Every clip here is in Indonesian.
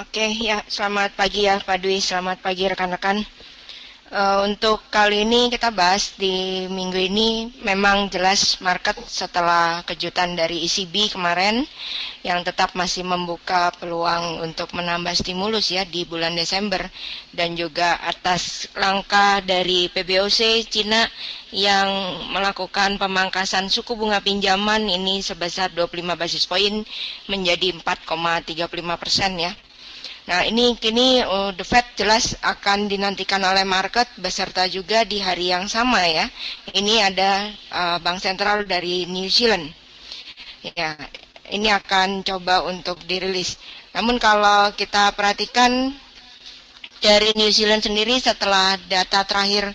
Oke, ya, selamat pagi ya Pak Dwi, selamat pagi rekan-rekan. Untuk kali ini kita bahas di minggu ini memang jelas market setelah kejutan dari ECB kemarin yang tetap masih membuka peluang untuk menambah stimulus ya di bulan Desember, dan juga atas langkah dari PBOC Cina yang melakukan pemangkasan suku bunga pinjaman ini sebesar 25 basis poin menjadi 4,35% ya. Nah, ini kini The Fed jelas akan dinantikan oleh market beserta juga di hari yang sama ya. Ini ada Bank Sentral dari New Zealand. Ya, ini akan coba untuk dirilis. Namun kalau kita perhatikan dari New Zealand sendiri setelah data terakhir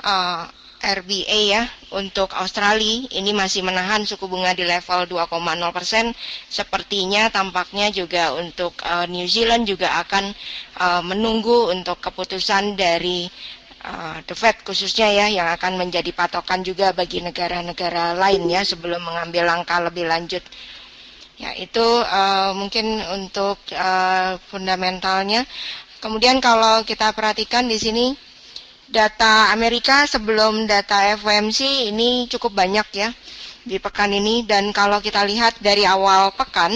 uh, RBA ya, untuk Australia ini masih menahan suku bunga di level 2,0%. Sepertinya tampaknya juga untuk New Zealand juga akan menunggu untuk keputusan dari The Fed khususnya ya, yang akan menjadi patokan juga bagi negara-negara lain ya sebelum mengambil langkah lebih lanjut. Ya, itu mungkin untuk fundamentalnya. Kemudian kalau kita perhatikan di sini data Amerika sebelum data FOMC ini cukup banyak ya di pekan ini, dan kalau kita lihat dari awal pekan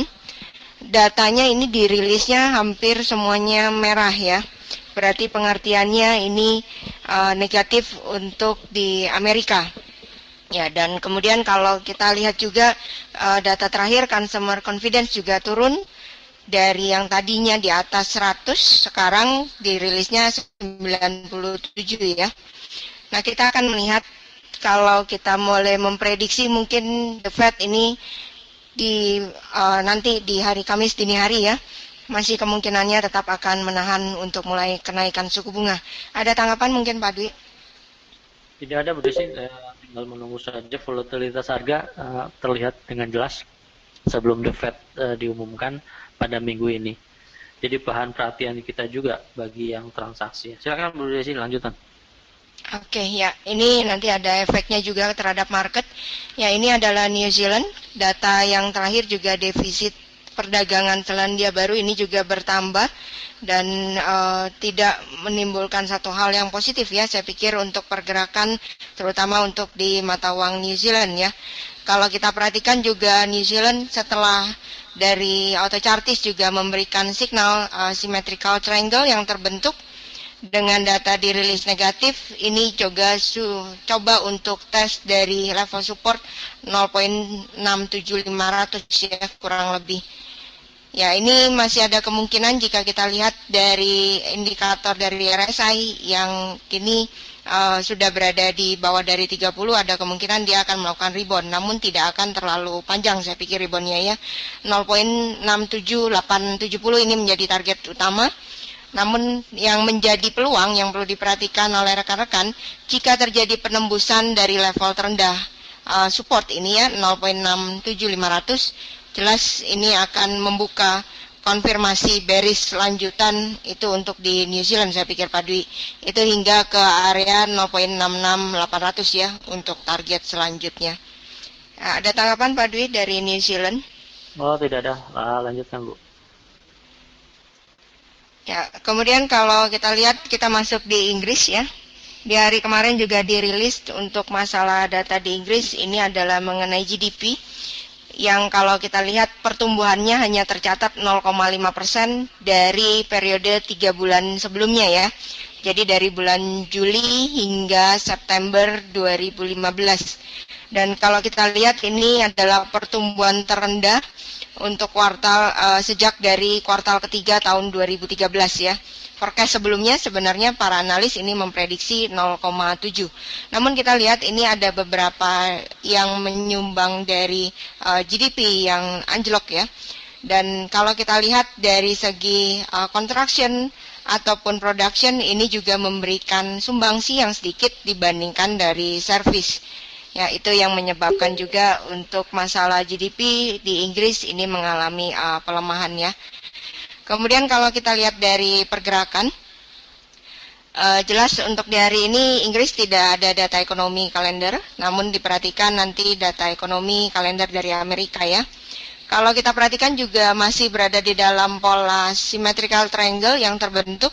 datanya ini dirilisnya hampir semuanya merah ya. Berarti pengertiannya ini negatif untuk di Amerika. Ya, dan kemudian kalau kita lihat juga data terakhir consumer confidence juga turun dari yang tadinya di atas 100, sekarang dirilisnya 97 ya. Nah, kita akan melihat kalau kita mulai memprediksi mungkin The Fed ini di nanti di hari Kamis dini hari ya, masih kemungkinannya tetap akan menahan untuk mulai kenaikan suku bunga. Ada tanggapan mungkin Pak Dwi? Tidak ada, Bu Desi, tinggal menunggu saja volatilitas harga terlihat dengan jelas sebelum The Fed diumumkan pada minggu ini. Jadi bahan perhatian kita juga bagi yang transaksi. Silakan Bu Desi, lanjutan. Oke, ya, ini nanti ada efeknya juga terhadap market. Ya, ini adalah New Zealand. Data yang terakhir juga defisit perdagangan Selandia Baru ini juga bertambah dan tidak menimbulkan satu hal yang positif ya. Saya pikir untuk pergerakan terutama untuk di mata uang New Zealand ya. Kalau kita perhatikan juga New Zealand setelah dari auto chartis juga memberikan signal symmetrical triangle yang terbentuk dengan data dirilis negatif, ini juga coba untuk tes dari level support 0.67500 ya kurang lebih. Ya, ini masih ada kemungkinan jika kita lihat dari indikator dari RSI yang kini sudah berada di bawah dari 30, ada kemungkinan dia akan melakukan rebound, namun tidak akan terlalu panjang saya pikir reboundnya ya. 0.67870 ini menjadi target utama. Namun yang menjadi peluang yang perlu diperhatikan oleh rekan-rekan, jika terjadi penembusan dari level terendah support ini ya 0.67500, jelas ini akan membuka konfirmasi bearish lanjutan itu untuk di New Zealand saya pikir Pak Dwi. Itu hingga ke area 0.66800 ya untuk target selanjutnya. Nah, ada tanggapan Pak Dwi dari New Zealand? Oh, tidak ada. Lanjutkan, Bu. Ya, kemudian kalau kita lihat kita masuk di Inggris ya. Di hari kemarin juga dirilis untuk masalah data di Inggris, ini adalah mengenai GDP yang kalau kita lihat pertumbuhannya hanya tercatat 0,5% dari periode 3 bulan sebelumnya ya. Jadi dari bulan Juli hingga September 2015. Dan kalau kita lihat ini adalah pertumbuhan terendah untuk kuartal sejak dari kuartal ketiga tahun 2013 ya. Forecast sebelumnya sebenarnya para analis ini memprediksi 0,7. Namun kita lihat ini ada beberapa yang menyumbang dari GDP yang anjlok ya. Dan kalau kita lihat dari segi construction ataupun production ini juga memberikan sumbangsi yang sedikit dibandingkan dari service. Ya, itu yang menyebabkan juga untuk masalah GDP di Inggris ini mengalami pelemahan ya. Kemudian kalau kita lihat dari pergerakan, jelas untuk di hari ini Inggris tidak ada data ekonomi kalender, namun diperhatikan nanti data ekonomi kalender dari Amerika ya. Kalau kita perhatikan juga masih berada di dalam pola symmetrical triangle yang terbentuk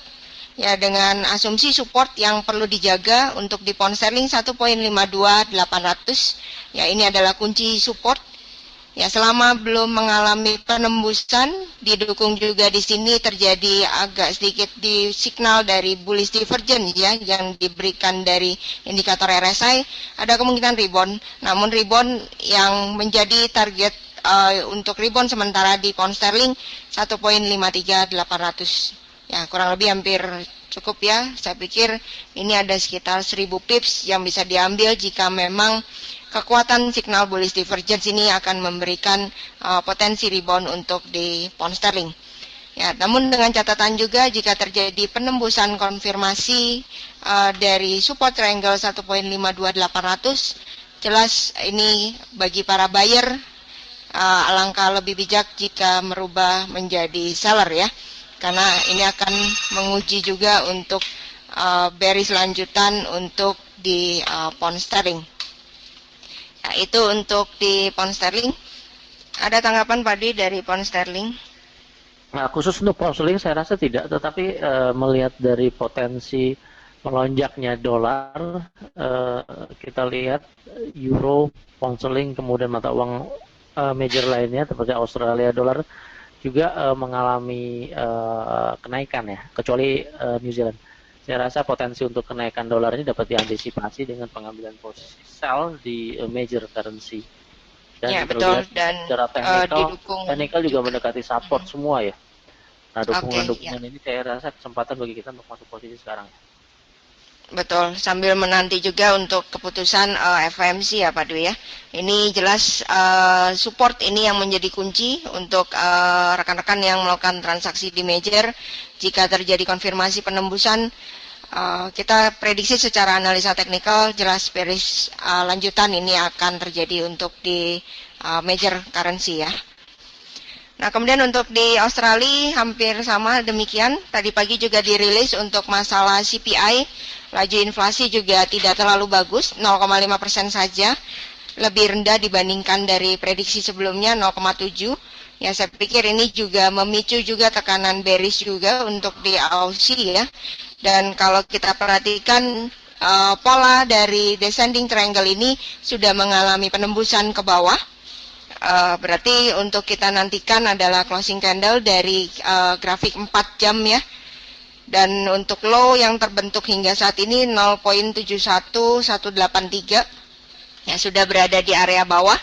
ya dengan asumsi support yang perlu dijaga untuk di pound sterling 1.52800. Ya, ini adalah kunci support. Ya, selama belum mengalami penembusan, didukung juga di sini terjadi agak sedikit di signal dari bullish divergence ya yang diberikan dari indikator RSI, ada kemungkinan rebound. Namun rebound yang menjadi target untuk rebound sementara di pound sterling 1.53800. Ya, kurang lebih hampir cukup ya. Saya pikir ini ada sekitar 1000 pips yang bisa diambil jika memang kekuatan signal bullish divergence ini akan memberikan potensi rebound untuk di pound sterling. Ya, namun dengan catatan juga jika terjadi penembusan konfirmasi dari support triangle 1.52800, jelas ini bagi para buyer alangkah lebih bijak jika merubah menjadi seller ya. Karena ini akan menguji juga untuk bearish lanjutan untuk di pound sterling. Nah, itu untuk di pound sterling. Ada tanggapan Pak Dwi dari pound sterling? Nah, khusus untuk pound sterling saya rasa tidak, tetapi melihat dari potensi melonjaknya dolar, kita lihat euro, pound sterling, kemudian mata uang major lainnya seperti Australia dolar juga mengalami kenaikan ya, kecuali New Zealand. Saya rasa potensi untuk kenaikan dolar ini dapat diantisipasi dengan pengambilan posisi sell di major currency. Dan ya betul, dan secara teknikal juga mendekati support semua ya. Nah, dukungan-dukungan ini saya rasa kesempatan bagi kita untuk masuk posisi sekarang. Betul, sambil menanti juga untuk keputusan FOMC ya Pak Dwi ya. Ini jelas support ini yang menjadi kunci untuk rekan-rekan yang melakukan transaksi di major. Jika terjadi konfirmasi penembusan, kita prediksi secara analisa teknikal jelas bearish lanjutan ini akan terjadi untuk di major currency ya. Nah, kemudian untuk di Australia hampir sama demikian. Tadi pagi juga dirilis untuk masalah CPI. Laju inflasi juga tidak terlalu bagus, 0,5% saja. Lebih rendah dibandingkan dari prediksi sebelumnya, 0,7%. Ya, saya pikir ini juga memicu juga tekanan bearish juga untuk di Aussie ya. Dan kalau kita perhatikan pola dari descending triangle ini sudah mengalami penembusan ke bawah. Berarti untuk kita nantikan adalah closing candle dari grafik 4 jam ya. Dan untuk low yang terbentuk hingga saat ini 0.71183 ya sudah berada di area bawah.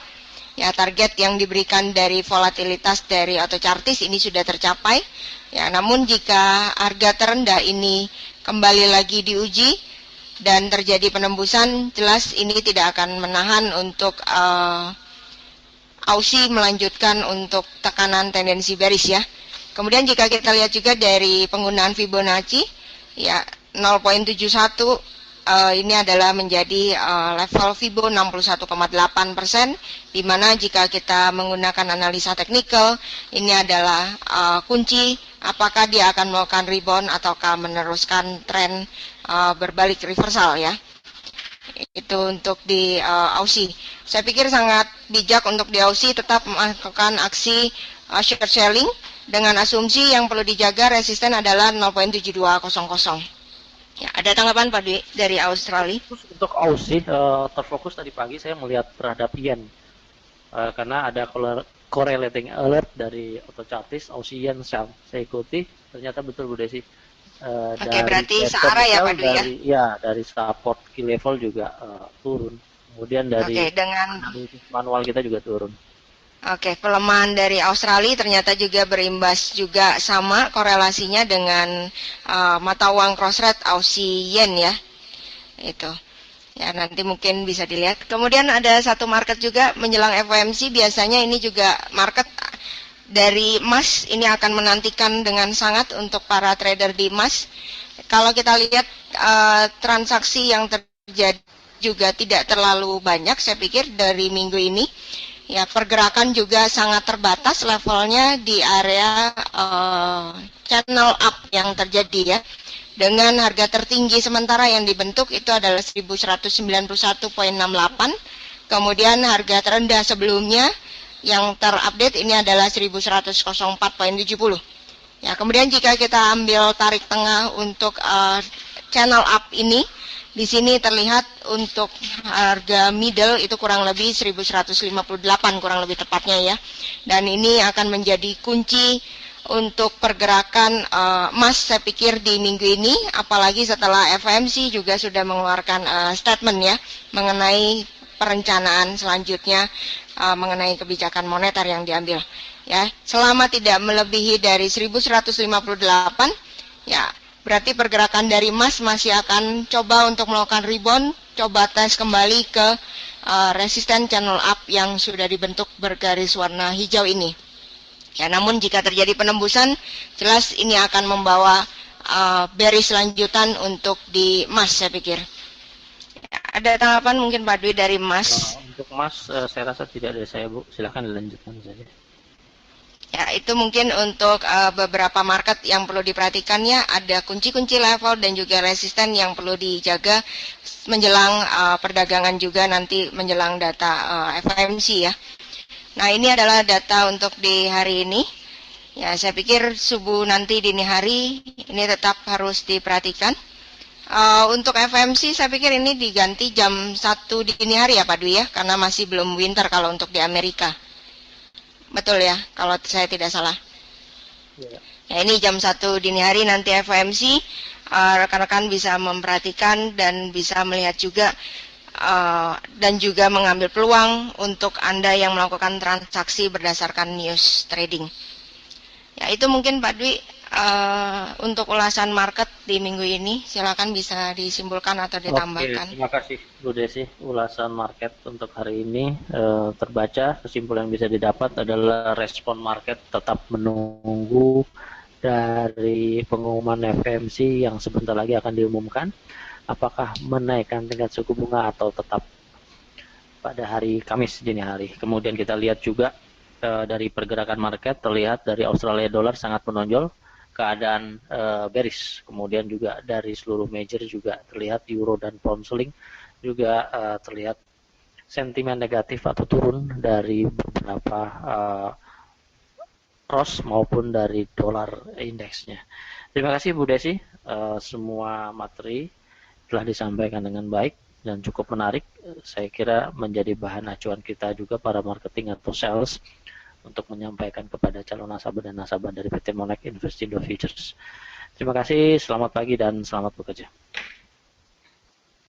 Ya, target yang diberikan dari volatilitas dari autochartis ini sudah tercapai. Ya, namun jika harga terendah ini kembali lagi diuji dan terjadi penembusan, jelas ini tidak akan menahan untuk Aussie melanjutkan untuk tekanan tendensi bearish ya. Kemudian jika kita lihat juga dari penggunaan Fibonacci, ya 0.71 ini adalah menjadi level Fibo 61,8%, di mana jika kita menggunakan analisa teknikal, ini adalah kunci apakah dia akan melakukan rebound ataukah meneruskan tren berbalik reversal ya. Itu untuk di Aussie. Saya pikir sangat bijak untuk di Aussie tetap melakukan aksi short selling dengan asumsi yang perlu dijaga resisten adalah 0.7200. Ya, ada tanggapan Pak Dwi dari Australia? Untuk Aussie terfokus tadi pagi saya melihat terhadap yen karena ada correlating alert dari autochartis Aussie yen saya ikuti, ternyata betul Bu Desi. Oke, berarti searah ya Pak Dwi ya? Ya, dari support key level juga turun. Kemudian dari dengan manual kita juga turun. Oke, pelemahan dari Australia ternyata juga berimbas juga sama korelasinya dengan mata uang cross rate Aussie Yen ya. Itu. Ya, nanti mungkin bisa dilihat. Kemudian ada satu market juga menjelang FOMC, biasanya ini juga market dari emas ini akan menantikan dengan sangat untuk para trader di emas. Kalau kita lihat transaksi yang terjadi juga tidak terlalu banyak, saya pikir dari minggu ini. Ya, pergerakan juga sangat terbatas levelnya di area channel up yang terjadi ya. Dengan harga tertinggi sementara yang dibentuk itu adalah 1191.68. Kemudian harga terendah sebelumnya yang terupdate ini adalah 1104.70. Ya, kemudian jika kita ambil tarik tengah untuk channel up ini, di sini terlihat untuk harga middle itu kurang lebih 1158 kurang lebih tepatnya ya. Dan ini akan menjadi kunci untuk pergerakan emas saya pikir di minggu ini, apalagi setelah FOMC juga sudah mengeluarkan statement ya mengenai perencanaan selanjutnya mengenai kebijakan moneter yang diambil. Ya, selama tidak melebihi dari 1158 ya, berarti pergerakan dari emas masih akan coba untuk melakukan rebound, coba tes kembali ke resisten channel up yang sudah dibentuk bergaris warna hijau ini. Ya, namun jika terjadi penembusan, jelas ini akan membawa bearish lanjutan untuk di emas saya pikir. Ya, ada tanggapan mungkin Pak Dwi dari emas? Untuk emas saya rasa tidak dari saya, Bu. Silahkan dilanjutkan saja. Ya, itu mungkin untuk beberapa market yang perlu diperhatikannya, ada kunci-kunci level dan juga resisten yang perlu dijaga menjelang perdagangan juga nanti menjelang data FOMC ya. Nah, ini adalah data untuk di hari ini. Ya, saya pikir subuh nanti dini hari ini tetap harus diperhatikan. Untuk FOMC saya pikir ini diganti jam 1 dini hari ya Pak Dwi ya, karena masih belum winter kalau untuk di Amerika. Betul ya, kalau saya tidak salah. Ya, ini jam 1 dini hari nanti FOMC, rekan-rekan bisa memperhatikan dan bisa melihat juga dan juga mengambil peluang untuk Anda yang melakukan transaksi berdasarkan news trading. Ya, itu mungkin Pak Dwi untuk ulasan market di minggu ini. Silakan bisa disimpulkan atau ditambahkan. Oke, terima kasih Bu Desi. Ulasan market untuk hari ini terbaca. Kesimpulan yang bisa didapat adalah respon market tetap menunggu dari pengumuman FOMC yang sebentar lagi akan diumumkan. Apakah menaikkan tingkat suku bunga atau tetap pada hari Kamis dini hari. Kemudian kita lihat juga dari pergerakan market terlihat dari Australia dollar sangat menonjol keadaan bearish. Kemudian juga dari seluruh major juga terlihat euro dan pound sterling juga terlihat sentimen negatif atau turun dari beberapa cross maupun dari dolar indeksnya. Terima kasih Bu Desi, semua materi telah disampaikan dengan baik dan cukup menarik. Saya kira menjadi bahan acuan kita juga para marketing atau sales untuk menyampaikan kepada calon nasabah dan nasabah dari PT Monex Investindo Futures. Terima kasih, selamat pagi dan selamat bekerja.